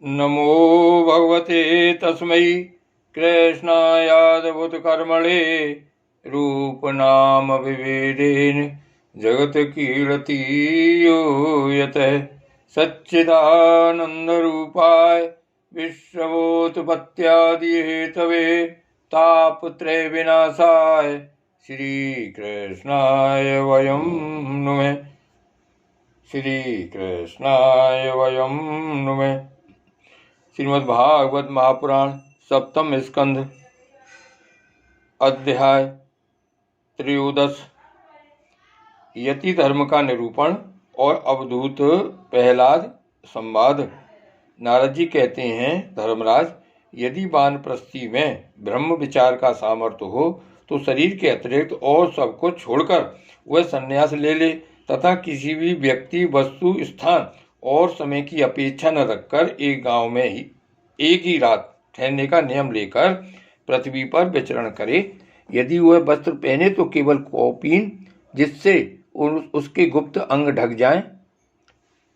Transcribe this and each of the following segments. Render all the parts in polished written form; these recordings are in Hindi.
नमो भगवते तस्मै कृष्णायादभूतकर्मणे रूपनामविभेदेन जगत्कीर्तियो यतः सच्चिदानन्दरूपाय विश्वोत्पत्त्यादिहेतवे तापत्रय विनाशाय श्रीकृष्णाय वयं नुमः। श्रीकृष्णाय वयं नुमः। श्रीमद्भागवत महापुराण सप्तम स्कंध अध्याय त्रयोदश यति धर्म का निरूपण और अवधूत प्रहलाद संवाद। नारद जी कहते हैं, धर्मराज, यदि वानप्रस्थी में ब्रह्म विचार का सामर्थ्य हो तो शरीर के अतिरिक्त और सब कुछ छोड़कर वह संन्यास ले ले तथा किसी भी व्यक्ति, वस्तु, स्थान और समय की अपेक्षा न रखकर एक गांव में ही एक ही रात ठहरने का नियम लेकर पृथ्वी पर विचरण करे। यदि वह वस्त्र पहने तो केवल कौपीन, जिससे उसके गुप्त अंग ढक जाएं,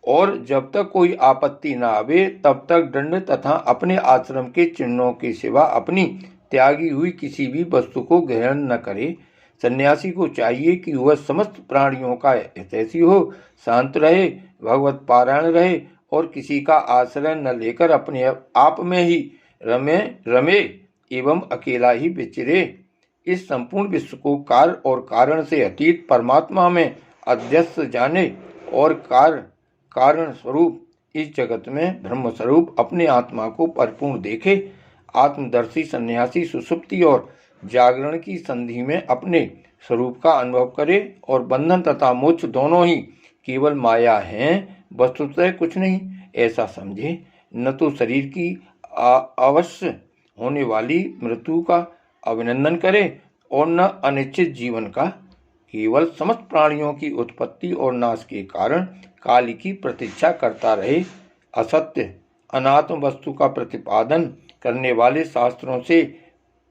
और जब तक कोई आपत्ति न आवे तब तक दंड तथा अपने आश्रम के चिन्हों के सिवा अपनी त्यागी हुई किसी भी वस्तु को ग्रहण न करे। सन्यासी को चाहिए कि वह समस्त प्राणियों का हितैषी हो, शांत रहे, भगवत पारायण रहे और किसी का आश्रय न लेकर अपने आप में ही रमे एवं अकेला ही विचरे। इस संपूर्ण विश्व को कार्य और कारण से अतीत परमात्मा में अध्यस्त जाने और कारण स्वरूप इस जगत में ब्रह्म स्वरूप अपने आत्मा को परिपूर्ण देखे। आत्मदर्शी सन्यासी सुषुप्ति और जागरण की संधि में अपने स्वरूप का अनुभव करे और बंधन तथा मोक्ष दोनों ही केवल माया हैं, वस्तुतः कुछ नहीं, ऐसा समझे। न तो शरीर की अवश्य होने वाली मृत्यु का अभिनंदन करे और न अनिश्चित जीवन का। केवल समस्त प्राणियों की उत्पत्ति और नाश के कारण काल की प्रतीक्षा करता रहे। असत्य अनात्म वस्तु का प्रतिपादन करने वाले शास्त्रों से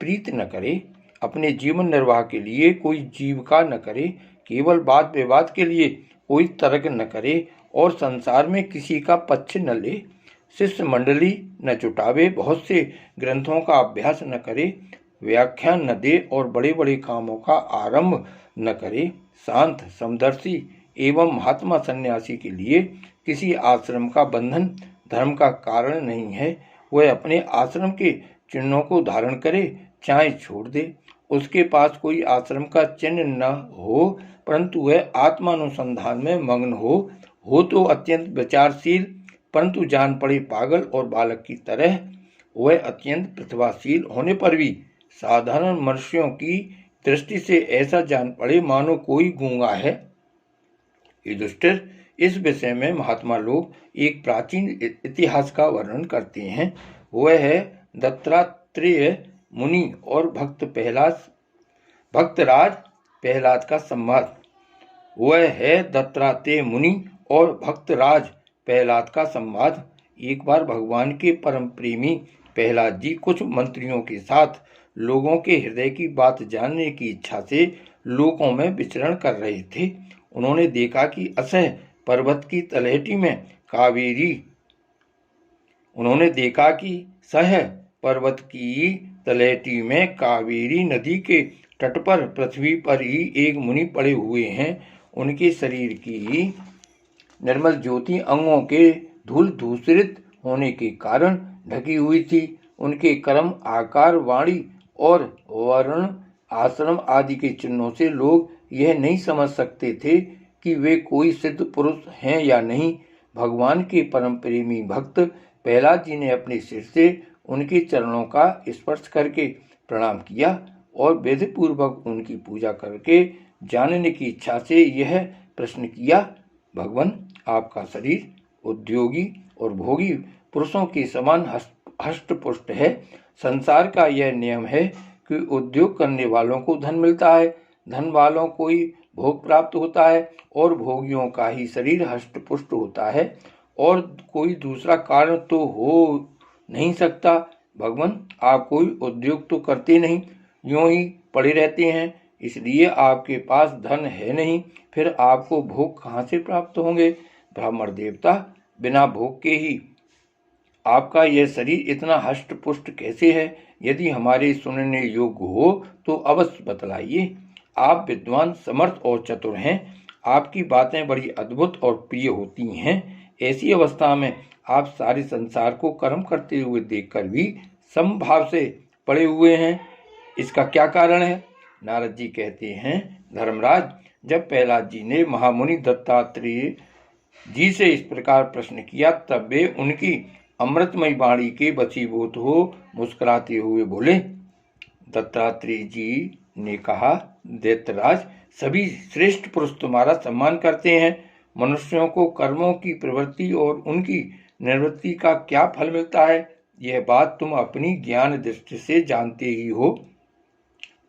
प्रीत न करे। अपने जीवन निर्वाह के लिए कोई जीविका न करे। केवल वाद विवाद के लिए कोई तर्क न करे और संसार में किसी का पक्ष न ले। शिष्य मंडली न जुटावे, बहुत से ग्रंथों का अभ्यास न करे, व्याख्यान न दे और बड़े बड़े कामों का आरंभ न करे। शांत समदर्शी एवं महात्मा सन्यासी के लिए किसी आश्रम का बंधन धर्म का कारण नहीं है। वह अपने आश्रम के चिन्हों को धारण करे, चाहे छोड़ दे। उसके पास कोई आश्रम का चिन्ह न हो, परंतु वह आत्मानुसंधान में मग्न हो तो अत्यंत विचारशील, परंतु जान पड़े पागल और बालक की तरह। वह अत्यंत प्रतिभाशील होने पर भी साधारण मनुष्यों की दृष्टि से ऐसा जान पड़े मानो कोई गूंगा है। युधिष्ठिर, इस विषय में महात्मा लोग एक प्राचीन इतिहास का वर्णन करते हैं। वह है दत्तात्रेय मुनि और भक्तराज प्रहलाद का संवाद। वह है दत्तात्रेय मुनि और भक्तराज प्रहलाद का संवाद। एक बार भगवान के परम प्रेमी प्रहलाद जी कुछ मंत्रियों के साथ लोगों के हृदय की बात जानने की इच्छा से लोकों में विचरण कर रहे थे। उन्होंने देखा कि असह पर्वत की तलहटी में कावेरी नदी के तट पर पृथ्वी पर ही एक मुनि पड़े हुए हैं। उनके शरीर की निर्मल ज्योति अंगों के धूल दूषित होने के कारण ढकी हुई थी। उनके कर्म, आकार, वाणी और वर्ण, आश्रम आदि के चिन्हों से लोग यह नहीं समझ सकते थे कि वे कोई सिद्ध पुरुष हैं या नहीं। भगवान के परम प्रेमी भक्त प्रहलाद जी ने अपने सिर से उनके चरणों का स्पर्श करके प्रणाम किया और विधि पूर्वक उनकी पूजा करके जानने की इच्छा से यह प्रश्न किया, भगवान, आपका शरीर उद्योगी और भोगी पुरुषों के समान हष्ट-पुष्ट है। संसार का यह नियम है कि उद्योग करने वालों को धन मिलता है, धन वालों को ही भोग प्राप्त होता है और भोगियों का ही शरीर हष्ट-पुष्ट होता है, और कोई दूसरा कारण तो हो नहीं सकता। भगवान, आप कोई उद्योग तो करते नहीं, यूं ही पड़े रहते हैं, इसलिए आपके पास धन है नहीं, फिर आपको भोग कहाँ से प्राप्त होंगे। ब्राह्मण देवता बिना भोग के ही आपका यह शरीर इतना हष्ट पुष्ट कैसे है? यदि हमारे सुनने योग्य हो तो अवश्य बतलाइए। आप विद्वान, समर्थ और चतुर हैं। आपकी बातें बड़ी अद्भुत और प्रिय होती हैं। ऐसी अवस्था में आप सारे संसार को कर्म करते हुए देखकर भी समभाव से पड़े हुए हैं। इसका क्या कारण है? नारद जी कहते हैं, धर्मराज, जब प्रहलाद जी ने महामुनि दत्तात्रेय जी से इस प्रकार प्रश्न किया तब वे उनकी अमृतमयी वाणी के वशीभूत हो मुस्कुराते हुए बोले। दत्तात्रेय जी ने कहा, दैत्यराज, सभी श्रेष्ठ पुरुष तुम्हारा सम्मान करते हैं। मनुष्यों को कर्मों की प्रवृत्ति और उनकी निवृत्ति का क्या फल मिलता है, यह बात तुम अपनी ज्ञान दृष्टि से जानते ही हो।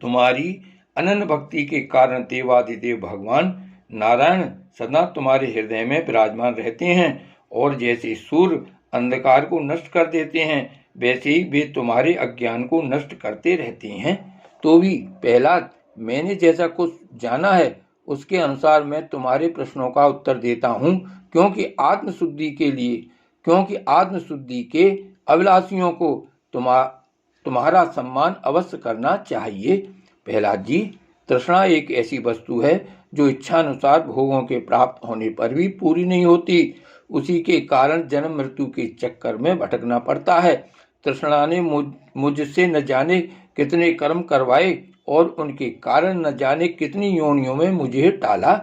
तुम्हारी अनन्य भक्ति के कारण देवादिदेव भगवान नारायण सदा तुम्हारे हृदय में विराजमान रहते हैं और जैसे सूर्य अंधकार को नष्ट कर देते हैं वैसे ही वे तुम्हारे अज्ञान को नष्ट करते रहते हैं। तो भी प्रहलाद, मैंने जैसा कुछ जाना है उसके अनुसार मैं तुम्हारे प्रश्नों का उत्तर देता हूँ, क्योंकि आत्मशुद्धि के अभिलाषियों को तुम्हारा सम्मान अवश्य करना चाहिए। प्रहलाद जी, तृष्णा एक ऐसी वस्तु है जो इच्छानुसार भोगों के प्राप्त होने पर भी पूरी नहीं होती। उसी के कारण जन्म मृत्यु के चक्कर में भटकना पड़ता है। तृष्णा ने मुझसे न जाने कितने कर्म करवाए और उनके कारण न जाने कितनी योनियों में मुझे टाला।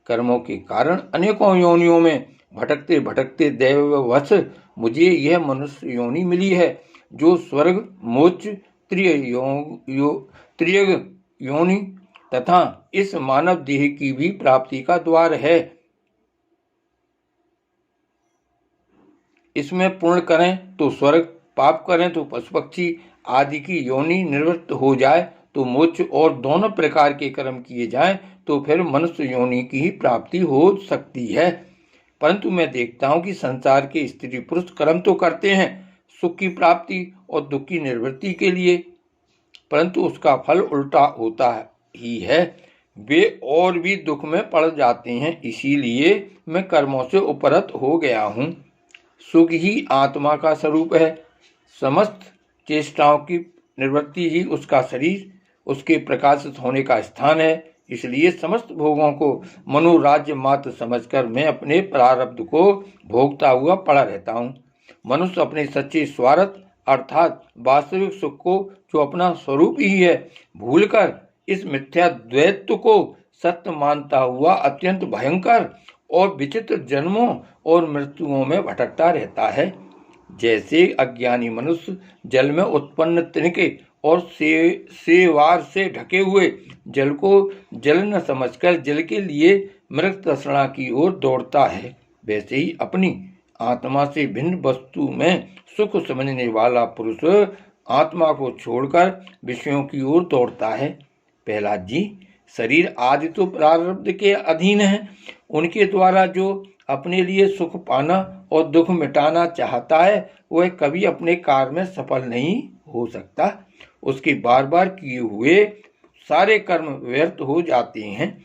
कर्मों के कारण अनेकों योनियों में भटकते भटकते दैववश मुझे यह मनुष्य योनि मिली है, जो स्वर्ग, मोक्ष, त्रियग योनि तथा इस मानव देह की भी प्राप्ति का द्वार है। इसमें पुण्य करें तो स्वर्ग, पाप करें तो पशु पक्षी आदि की योनि निवृत्त हो जाए तो मोक्ष, और दोनों प्रकार के कर्म किए जाएं तो फिर मनुष्य योनि की ही प्राप्ति हो सकती है। परंतु मैं देखता हूं कि संसार के स्त्री पुरुष कर्म तो करते हैं सुख की प्राप्ति और दुख की निवृत्ति के लिए, परंतु उसका फल उल्टा होता ही है। वे और भी दुख में पड़ जाते हैं। इसीलिए मैं कर्मों से उपरत हो गया हूँ। सुख ही आत्मा का स्वरूप है। समस्त चेष्टाओं की निवृत्ति ही उसका शरीर, उसके प्रकाशित होने का स्थान है। इसलिए समस्त भोगों को मनोराज्य मात्र समझकर मैं अपने प्रारब्ध को भोगता हुआ पड़ा रहता हूँ। मनुष्य अपने सच्चे स्वार्थ अर्थात वास्तविक सुख को, जो अपना स्वरूप ही है, भूलकर इस मिथ्या द्वैत्व को सत्य मानता हुआ अत्यंत भयंकर और विचित्र जन्मों और मृत्युओं में भटकता रहता है। जैसे अज्ञानी मनुष्य जल में उत्पन्न तिनके और सेवार से ढके हुए जल को जल न समझकर जल के लिए मृत तृष्णा की ओर दौड़ता है, वैसे ही अपनी आत्मा से भिन्न वस्तु में सुख समझने वाला पुरुष आत्मा को छोड़कर विषयों की ओर दौड़ता है। प्रहलाद जी, शरीर आदि तो प्रारब्ध के अधीन है। उनके द्वारा जो अपने लिए सुख पाना और दुख मिटाना चाहता है वह कभी अपने कार्य में सफल नहीं हो सकता। उसके बार बार किए हुए सारे कर्म व्यर्थ हो जाते हैं।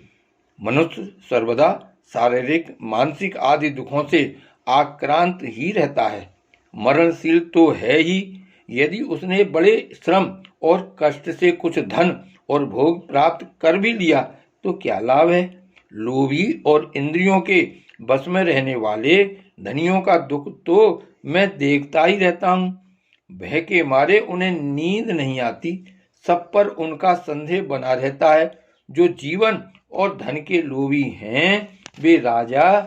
मनुष्य सर्वदा शारीरिक, मानसिक आदि दुखों से आक्रांत ही रहता है। मरणशील तो है ही। यदि उसने बड़े श्रम और कष्ट से कुछ धन और भोग प्राप्त कर भी लिया तो क्या लाभ है? लोभी और इंद्रियों के बस में रहने वाले धनियों का दुख तो मैं देखता ही रहता हूँ। भय के मारे उन्हें नींद नहीं आती। सब पर उनका संदेह बना रहता है। जो जीवन और धन के लोभी हैं वे राजा,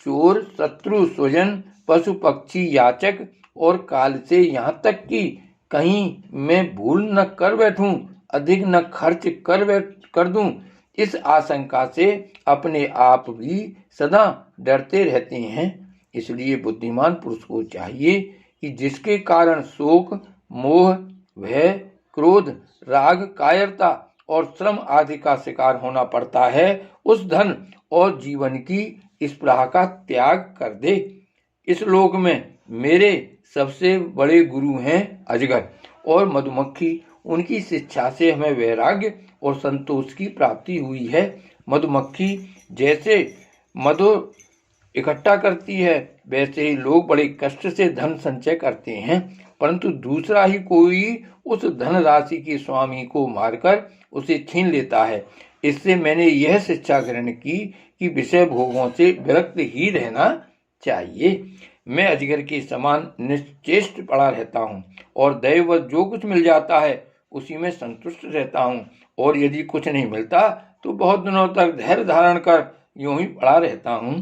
चोर, शत्रु, स्वजन, पशु पक्षी, याचक और काल से यहाँ तक कि कहीं मैं भूल न कर बैठूं, अधिक न खर्च कर दूं, इस आशंका से अपने आप भी सदा डरते रहते हैं। इसलिए बुद्धिमान पुरुष को चाहिए कि जिसके कारण शोक, मोह, भय, क्रोध, राग, कायरता और श्रम आदि का शिकार होना पड़ता है, उस धन और जीवन की स्पृहा का त्याग कर दे। इस लोक में मेरे सबसे बड़े गुरु हैं अजगर और मधुमक्खी। उनकी शिक्षा से हमें वैराग्य और संतोष की प्राप्ति हुई है। मधुमक्खी जैसे मधु इकट्ठा करती है वैसे ही लोग बड़े कष्ट से धन संचय करते हैं, परंतु दूसरा ही कोई उस धन राशि के स्वामी को मारकर उसे छीन लेता है। इससे मैंने यह शिक्षा ग्रहण की कि विषय भोगों से विरक्त ही रहना चाहिए। मैं अजगर के समान निश्चेष्ट पड़ा रहता हूँ और दैववश जो कुछ मिल जाता है उसी में संतुष्ट रहता हूँ, और यदि कुछ नहीं मिलता तो बहुत दिनों तक धैर्य धारण कर यूं ही पड़ा रहता हूँ।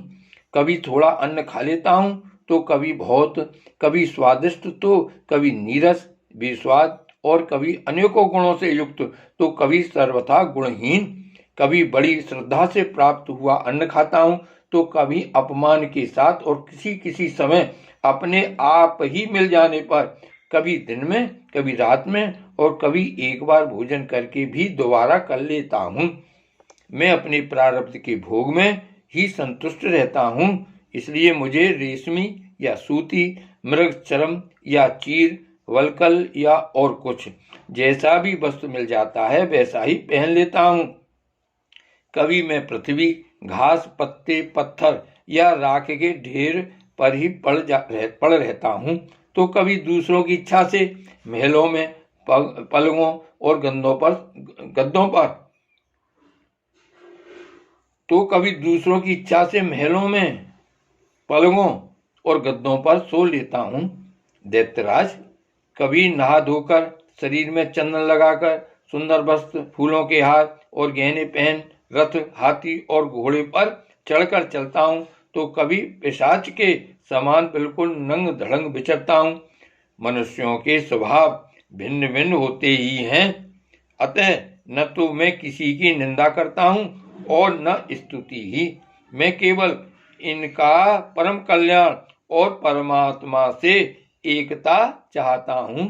कभी थोड़ा अन्न खा लेता हूँ तो कभी बहुत, कभी स्वादिष्ट तो कभी नीरस बेस्वाद, और कभी अनेकों गुणों से युक्त तो कभी सर्वथा गुणहीन। कभी बड़ी श्रद्धा से प्राप्त हुआ अन्न खाता हूँ तो कभी अपमान के साथ, और किसी किसी समय अपने आप ही मिल जाने पर, कभी दिन में कभी रात में, और कभी एक बार भोजन करके भी दोबारा कर लेता हूँ। मैं अपने प्रारब्ध के भोग में ही संतुष्ट रहता हूँ, इसलिए मुझे रेशमी या सूती, मृग चर्म या चीर, वलकल या और कुछ जैसा भी वस्त्र मिल जाता है वैसा ही पहन लेता हूँ। कभी मैं पृथ्वी, घास, पत्ते, पत्थर या राख के ढेर पर ही पड़ रहता हूँ, तो कभी दूसरों की इच्छा से महलों में पलंगों और गद्दों पर तो कभी दूसरों की इच्छा से महलों में पलंगों और गद्दों पर सो लेता हूँ। दैत्यराज, कभी नहा धोकर, शरीर में चंदन लगाकर, सुंदर वस्त्र, फूलों के हार और गहने पहन रथ, हाथी और घोड़े पर चढ़कर चलता हूँ, तो कभी पिशाच के समान बिल्कुल नंग धड़ंग विचरता हूँ। मनुष्यों के स्वभाव भिन्न भिन्न होते ही हैं, अतः न तो मैं किसी की निंदा करता हूँ और न स्तुति ही। मैं केवल इनका परम कल्याण और परमात्मा से एकता चाहता हूँ।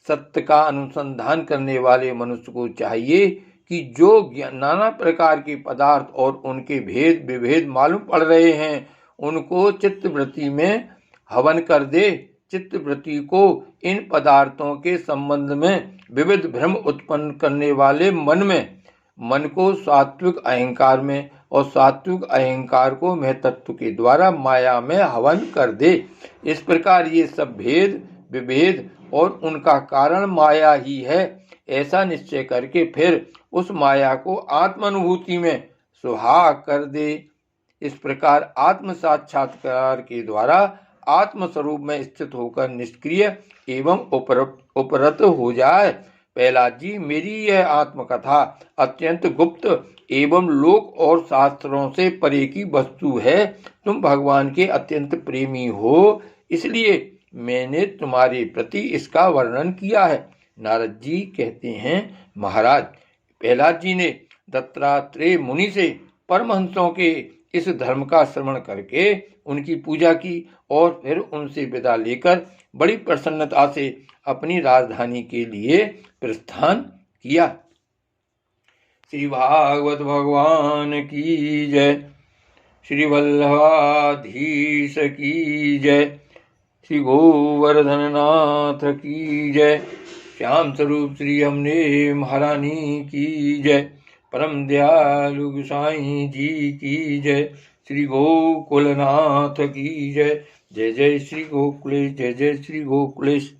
सत्य का अनुसंधान करने वाले मनुष्य को चाहिए कि जो नाना प्रकार के पदार्थ और उनके भेद विभेद मालूम पड़ रहे हैं उनको चित्तवृत्ति में हवन कर दे। चित्तवृत्ति को इन पदार्थों के संबंध में विविध भ्रम उत्पन्न करने वाले मन को सात्विक अहंकार में और सात्विक अहंकार को महतत्व के द्वारा माया में हवन कर दे। इस प्रकार ये सब भेद विभेद और उनका कारण माया ही है, ऐसा निश्चय करके फिर उस माया को आत्मानुभूति में सुहाग कर दे। इस प्रकार आत्म साक्षात्कार के द्वारा आत्म स्वरूप में स्थित होकर निष्क्रिय एवं उपरत हो जाए। प्रहलाद जी, मेरी यह आत्मकथा अत्यंत गुप्त एवं लोक और शास्त्रों से परे की वस्तु है। तुम भगवान के अत्यंत प्रेमी हो, इसलिए मैंने तुम्हारे प्रति इसका वर्णन किया है। नारद जी कहते हैं, महाराज, प्रहलाद जी ने दत्तात्रेय मुनि से परमहंसों के इस धर्म का श्रवण करके उनकी पूजा की और फिर उनसे विदा लेकर बड़ी प्रसन्नता से अपनी राजधानी के लिए प्रस्थान किया। श्री भागवत भगवान की जय। श्री वल्लभाधीश की जय। श्री गोवर्धन नाथ की जय। श्याम स्वरूप श्री हमने महारानी की जय। परम दयालु गोसाई जी की जय। श्री गोकुलनाथ की जय। जय जय श्री गोकुलेश, जय जय श्री गोकुलेश।